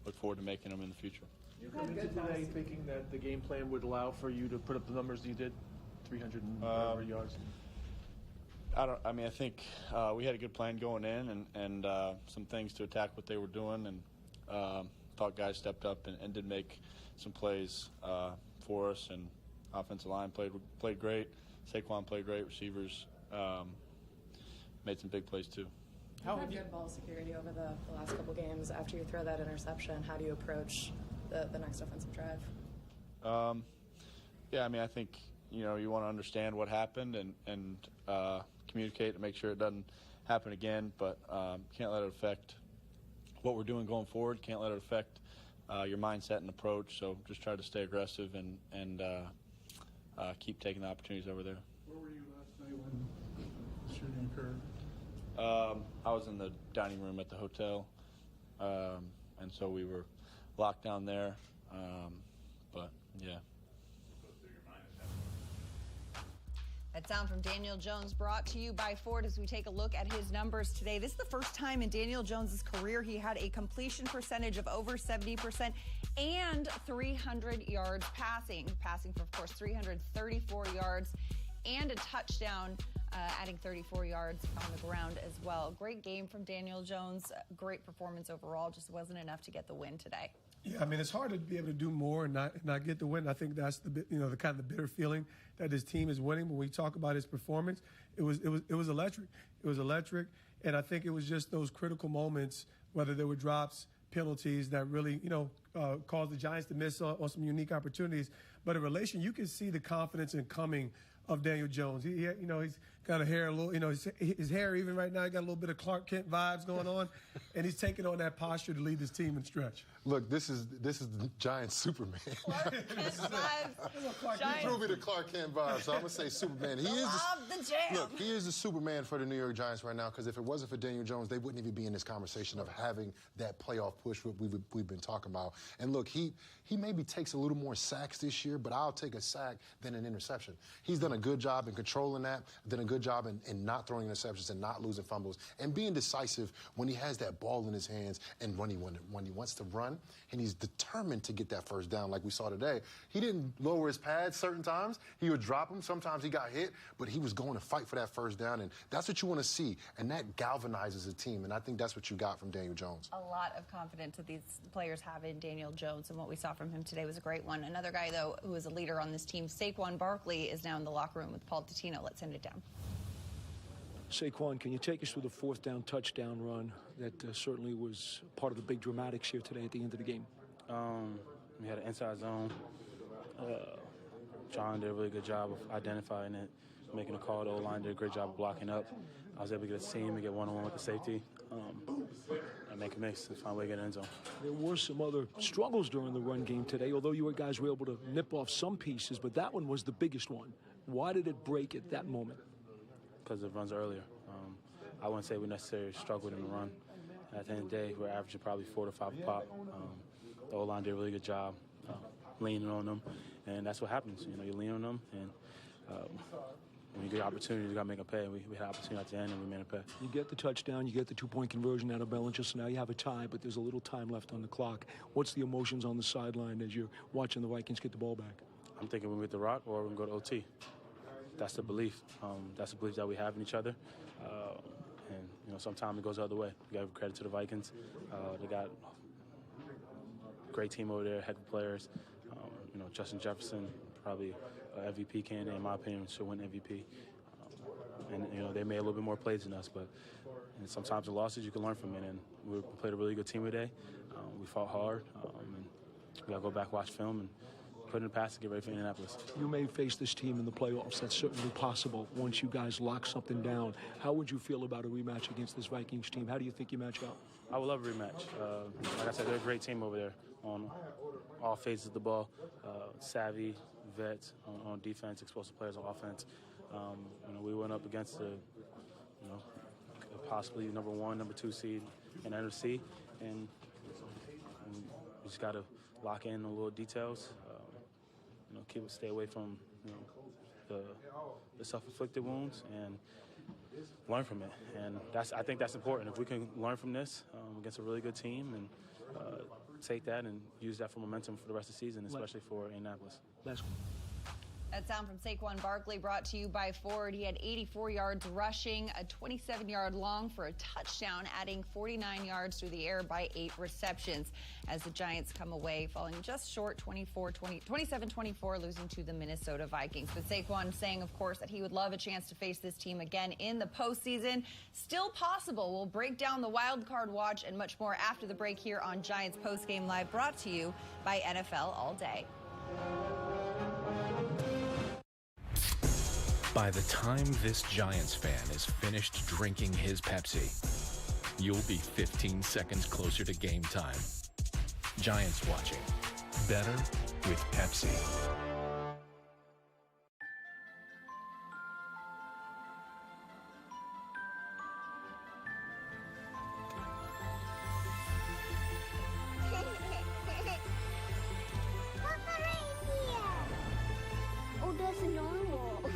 look forward to making them in the future. You come into today thinking that the game plan would allow for you to put up the numbers you did, 300 and whatever yards? I think we had a good plan going in and some things to attack what they were doing, and thought guys stepped up and did make some plays for us, and offensive line played great. Saquon played great. Receivers made some big plays too. You've had good ball security over the last couple games. After you throw that interception, how do you approach the next offensive drive? Yeah, I mean, I think, you want to understand what happened and communicate to make sure it doesn't happen again, but can't let it affect what we're doing going forward. Can't let it affect your mindset and approach, so just try to stay aggressive and keep taking the opportunities over there. Where were you last night when the shooting occurred? I was in the dining room at the hotel, and so we were locked down there, but yeah. That sound from Daniel Jones brought to you by Ford as we take a look at his numbers today. This is the first time in Daniel Jones's career he had a completion percentage of over 70% and 300 yards passing for, of course, 334 yards and a touchdown, adding 34 yards on the ground as well. Great game from Daniel Jones. Great performance overall. Just wasn't enough to get the win today. Yeah, I mean, it's hard to be able to do more and not get the win. I think that's the the kind of bitter feeling that his team is winning. When we talk about his performance, it was electric. It was electric, and I think it was just those critical moments, whether there were drops, penalties, that really caused the Giants to miss on some unique opportunities. But in relation, you can see the confidence in coming of Daniel Jones. He's got a hair a little, his hair even right now, he got a little bit of Clark Kent vibes going on, and he's taking on that posture to lead this team in stretch. Look, this is the Giants Superman. Clark Kent vibes. He threw me the Clark Kent vibes, so I'm gonna say Superman. He is the Superman for the New York Giants right now. Because if it wasn't for Daniel Jones, they wouldn't even be in this conversation of having that playoff push we've been talking about. And look, he maybe takes a little more sacks this year, but I'll take a sack than an interception. He's done a good job in controlling that, done a good job in not throwing interceptions and not losing fumbles, and being decisive when he has that ball in his hands and when he wants to run, and he's determined to get that first down like we saw today. He didn't lower his pads certain times. He would drop them. Sometimes he got hit, but he was going to fight for that first down, and that's what you want to see, and that galvanizes a team, and I think that's what you got from Daniel Jones. A lot of confidence that these players have in Daniel Jones, and what we saw from him today was a great one. Another guy, though, who is a leader on this team, Saquon Barkley, is now in the locker room with Paul Dottino. Let's send it down. Saquon, can you take us through the fourth down touchdown run that certainly was part of the big dramatics here today at the end of the game? We had an inside zone. John did a really good job of identifying it, making a call. The O-line did a great job of blocking up. I was able to get a seam and get one-on-one with the safety and make a mix and find a way to get in the end zone. There were some other struggles during the run game today, although you guys were able to nip off some pieces, but that one was the biggest one. Why did it break at that moment? Because it runs earlier. I wouldn't say we necessarily struggled in the run. At the end of the day, we're averaging probably 4 to 5 a pop. The O-line did a really good job leaning on them, and that's what happens. You lean on them, and when you get opportunity, you got to make a pay. We had an opportunity at the end, and we made a pay. You get the touchdown, you get the 2-point conversion out of Bellinger, so now you have a tie, but there's a little time left on the clock. What's the emotions on the sideline as you're watching the Vikings get the ball back? I'm thinking we get the rock or we can go to OT. That's the belief. That's the belief that we have in each other. And sometimes it goes the other way. We got to give credit to the Vikings. They got a great team over there, heck of players. Justin Jefferson, probably an MVP candidate, in my opinion, should win MVP. And they made a little bit more plays than us, but sometimes the losses you can learn from it. And we played a really good team today. We fought hard, and we got to go back, watch film, and put in the pass to get ready for Indianapolis. You may face this team in the playoffs. That's certainly possible once you guys lock something down. How would you feel about a rematch against this Vikings team? How do you think you match up? I would love a rematch. Like I said, they're a great team over there on all phases of the ball. Savvy, vets on defense, explosive players on offense. We went up against possibly number 1, number 2 seed in NFC, and we just got to lock in the little details. Stay away from the self-inflicted wounds and learn from it. And I think that's important. If we can learn from this against a really good team and take that and use that for momentum for the rest of the season, especially for Indianapolis. That sound from Saquon Barkley brought to you by Ford. He had 84 yards rushing, a 27-yard long for a touchdown, adding 49 yards through the air by 8 receptions as the Giants come away falling just short 27-24, losing to the Minnesota Vikings. But Saquon saying, of course, that he would love a chance to face this team again in the postseason. Still possible. We'll break down the wild card watch and much more after the break here on Giants Postgame Live, brought to you by NFL All Day. By the time this Giants fan is finished drinking his Pepsi, you'll be 15 seconds closer to game time. Giants watching. Better with Pepsi. Oh, that's normal.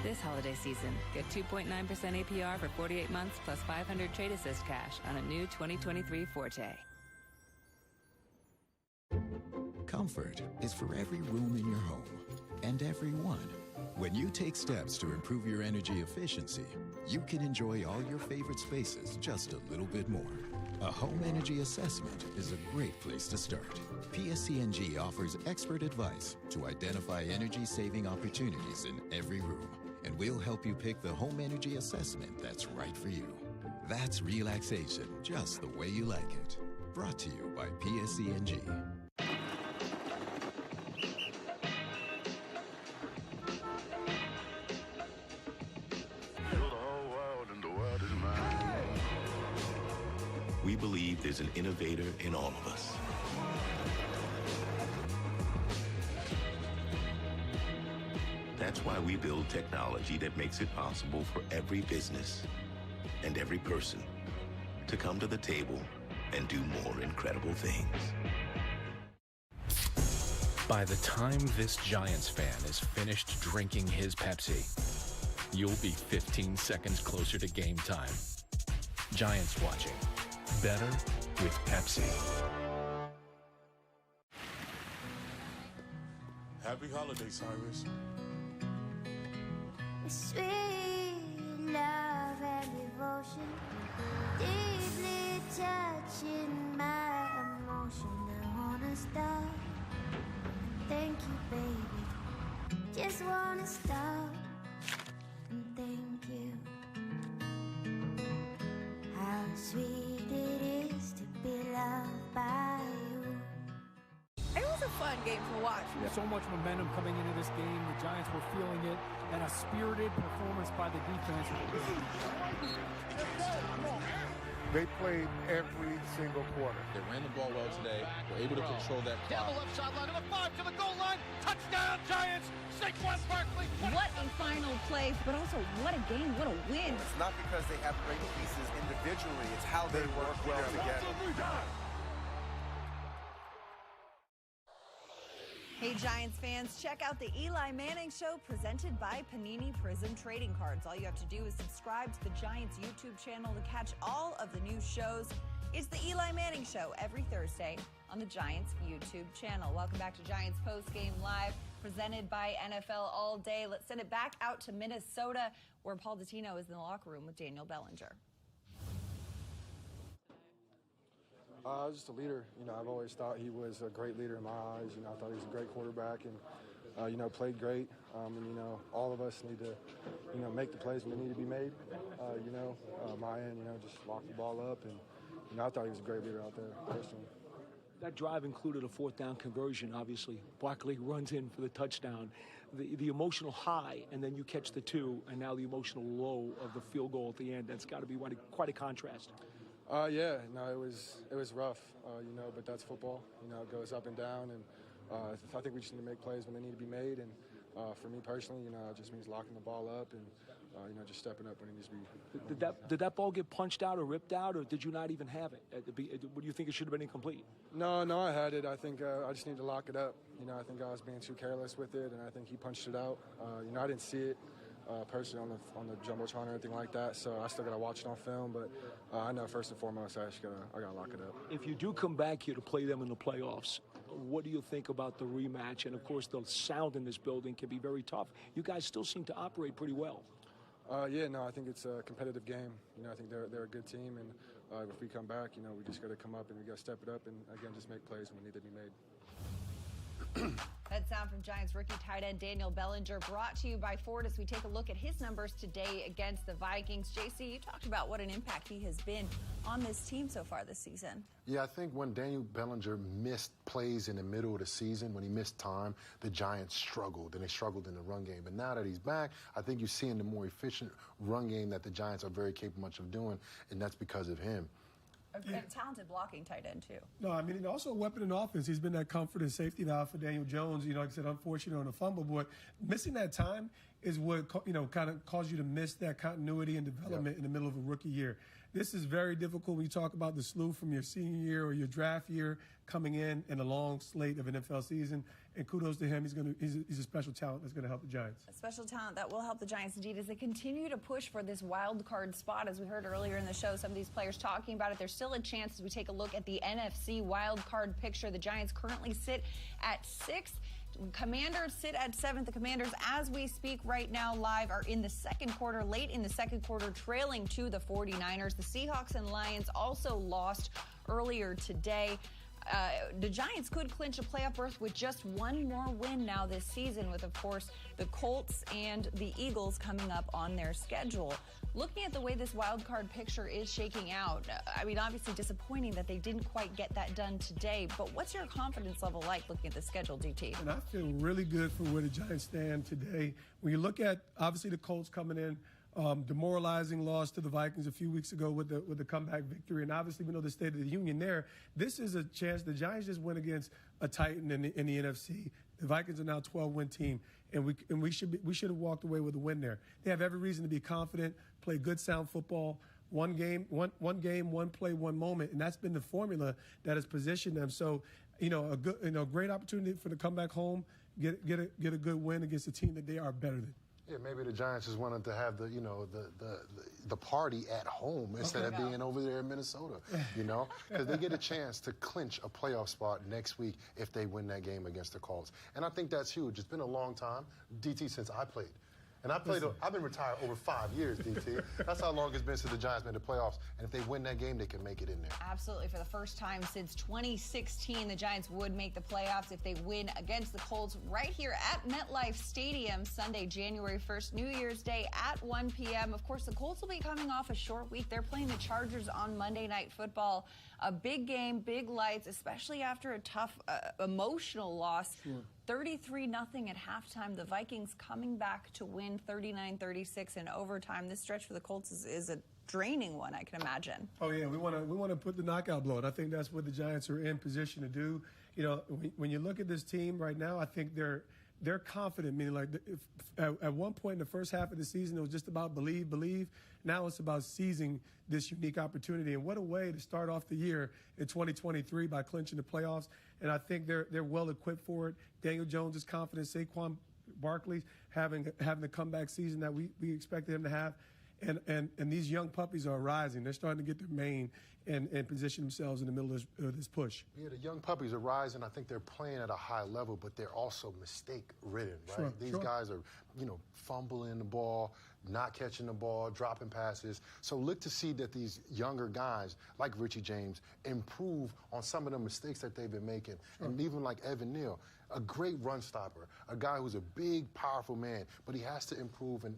This holiday season, get 2.9% APR for 48 months plus 500 trade assist cash on a new 2023 Forte. Comfort is for every room in your home and everyone. When you take steps to improve your energy efficiency, you can enjoy all your favorite spaces just a little bit more. A home energy assessment is a great place to start. PSCNG offers expert advice to identify energy-saving opportunities in every room, and we'll help you pick the home energy assessment that's right for you. That's relaxation, just the way you like it. Brought to you by PSCNG. We believe there's an innovator in all of us. That's why we build technology that makes it possible for every business and every person to come to the table and do more incredible things. By the time this Giants fan is finished drinking his Pepsi, you'll be 15 seconds closer to game time. Giants watching. Better with Pepsi. Happy holidays, Cyrus. Sweet love and devotion, deeply touching my emotion. I wanna stop. Thank you, baby. Just wanna stop and thank you. How sweet it is to be loved by you. It was a fun game to watch. So much momentum coming into this game. The Giants were feeling it, and a spirited performance by the defense. They played every single quarter. They ran the ball well today. Were able to control that clock. Daboll left sideline, number 5 to the goal line. Touchdown, Giants! Saquon Barkley. What a final play, but also what a game, what a win. It's not because they have great pieces individually, it's how they work well together. Hey, Giants fans, check out the Eli Manning Show presented by Panini Prism Trading Cards. All you have to do is subscribe to the Giants YouTube channel to catch all of the new shows. It's the Eli Manning Show every Thursday on the Giants YouTube channel. Welcome back to Giants Postgame Live, presented by NFL All Day. Let's send it back out to Minnesota, where Paul Dottino is in the locker room with Daniel Bellinger. Just a leader. I've always thought he was a great leader in my eyes. I thought he was a great quarterback and, played great. All of us need to, make the plays when they need to be made. My end, just lock the ball up. And, I thought he was a great leader out there, personally. That drive included a 4th down conversion, obviously. Barkley runs in for the touchdown. The emotional high, and then you catch the 2, and now the emotional low of the field goal at the end. That's got to be quite a contrast. It was rough, but that's football. It goes up and down, and I think we just need to make plays when they need to be made. And for me personally, it just means locking the ball up and, just stepping up when it needs to be. Did that ball get punched out or ripped out, or did you not even have it? What do you think it should have been incomplete? No, I had it. I think I just need to lock it up. I think I was being too careless with it, and I think he punched it out. I didn't see it. personally on the jumbotron or anything like that, so I still got to watch it on film. But I know first and foremost, I got to lock it up. If you do come back here to play them in the playoffs, what do you think about the rematch? And of course, the sound in this building can be very tough. You guys still seem to operate pretty well. Yeah, no, I think it's a competitive game. I think they're a good team, and if we come back, we just got to come up and we got to step it up and again just make plays when they need to be made. That sound from Giants rookie tight end Daniel Bellinger, brought to you by Ford as we take a look at his numbers today against the Vikings. JC, you talked about what an impact he has been on this team so far this season. Yeah, I think when Daniel Bellinger missed plays in the middle of the season, when he missed time, the Giants struggled, and they struggled in the run game. But now that he's back, I think you're seeing the more efficient run game that the Giants are very capable of doing, and that's because of him. A talented blocking tight end, too. No, I mean, also a weapon in offense. He's been that comfort and safety valve for Daniel Jones. Like I said, unfortunately on a fumble, but missing that time is what, kind of caused you to miss that continuity and development in the middle of a rookie year. This is very difficult when you talk about the slew from your senior year or your draft year coming in a long slate of an NFL season. And kudos to him. He's a special talent that's going to help the Giants. A special talent that will help the Giants indeed as they continue to push for this wild card spot. As we heard earlier in the show, some of these players talking about it. There's still a chance as we take a look at the NFC wild card picture. The Giants currently sit at 6th. Commanders sit at 7th. The Commanders, as we speak right now live, are in the second quarter, late in the second quarter, trailing to the 49ers. The Seahawks and Lions also lost earlier today. The Giants could clinch a playoff berth with just one more win now this season, with, of course, the Colts and the Eagles coming up on their schedule. Looking at the way this wild card picture is shaking out, I mean, obviously disappointing that they didn't quite get that done today, but what's your confidence level like looking at the schedule, DT? And I feel really good for where the Giants stand today. When you look at, obviously, the Colts coming in, demoralizing loss to the Vikings a few weeks ago with the comeback victory, and obviously we know the state of the union there. This is a chance. The Giants just went against a Titan in the NFC. The Vikings are now a 12-win team, and we should have walked away with a win there. They have every reason to be confident, play good, sound football. One game, one play, one moment, and that's been the formula that has positioned them. So, a good, great opportunity for them to come back home, get a good win against a team that they are better than. Yeah, maybe the Giants just wanted to have the party at home instead of being over there in Minnesota, because they get a chance to clinch a playoff spot next week if they win that game against the Colts. And I think that's huge. It's been a long time, DT, since I played. And I've been retired over 5 years, DT. That's how long it's been since the Giants made the playoffs. And if they win that game, they can make it in there. Absolutely. For the first time since 2016, the Giants would make the playoffs if they win against the Colts right here at MetLife Stadium Sunday, January 1st, New Year's Day at 1 p.m. Of course, the Colts will be coming off a short week. They're playing the Chargers on Monday Night Football. A big game, big lights, especially after a tough, emotional loss. Sure. 33-0 at halftime. The Vikings coming back to win 39-36 in overtime. This stretch for the Colts is a draining one, I can imagine. Oh yeah, we want to put the knockout blow, and I think that's what the Giants are in position to do. When you look at this team right now, I think they're confident. Meaning, like, at one point in the first half of the season, it was just about believe. Now it's about seizing this unique opportunity. And what a way to start off the year in 2023 by clinching the playoffs. And I think they're well equipped for it. Daniel Jones is confident. Saquon Barkley having the comeback season that we expected him to have. And these young puppies are rising. They're starting to get their mane and position themselves in the middle of this push. Yeah, the young puppies are rising. I think they're playing at a high level, but they're also mistake-ridden, right? These guys are, fumbling the ball, not catching the ball, dropping passes. So look to see that these younger guys, like Richie James, improve on some of the mistakes that they've been making. Sure. And even like Evan Neal, a great run stopper, a guy who's a big, powerful man, but he has to improve in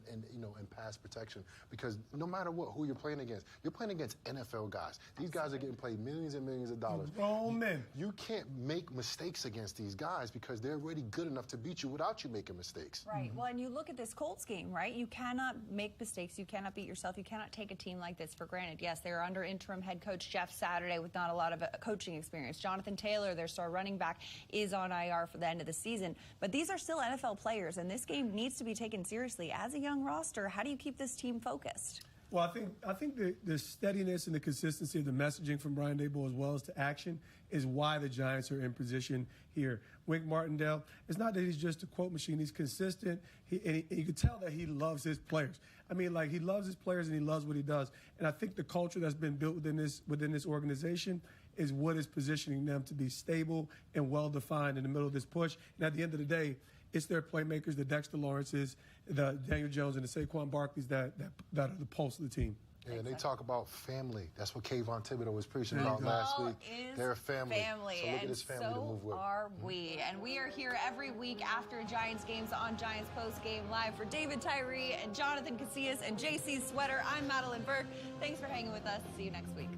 pass protection, because no matter who you're playing against NFL guys. These guys are getting paid millions and millions of dollars. Grown men. You can't make mistakes against these guys because they're already good enough to beat you without you making mistakes. Right. Well, and you look at this Colts game, right? You cannot make mistakes. You cannot beat yourself. You cannot take a team like this for granted. Yes, they're under interim head coach Jeff Saturday with not a lot of coaching experience. Jonathan Taylor, their star running back, is on IR for the end of the season. But these are still NFL players, and this game needs to be taken seriously. As a young roster, how do you keep this team focused? Well, I think the steadiness and the consistency of the messaging from Brian Daboll as well as to action is why the Giants are in position here. Wink Martindale, it's not that he's just a quote machine. He's consistent, and you can tell that he loves his players. I mean, like, he loves his players and he loves what he does. And I think the culture that's been built within this organization is what is positioning them to be stable and well-defined in the middle of this push. And at the end of the day, it's their playmakers, the Dexter Lawrences, the Daniel Jones, and the Saquon Barkleys that are the pulse of the team. Yeah, and they talk about family. That's what Kayvon Thibodeau was preaching about last week. They're a family. So look at his family to move with. So are we. And we are here every week after Giants games on Giants Postgame Live. For David Tyree and Jonathan Casillas and JC Sweater, I'm Madelyn Burke. Thanks for hanging with us. See you next week.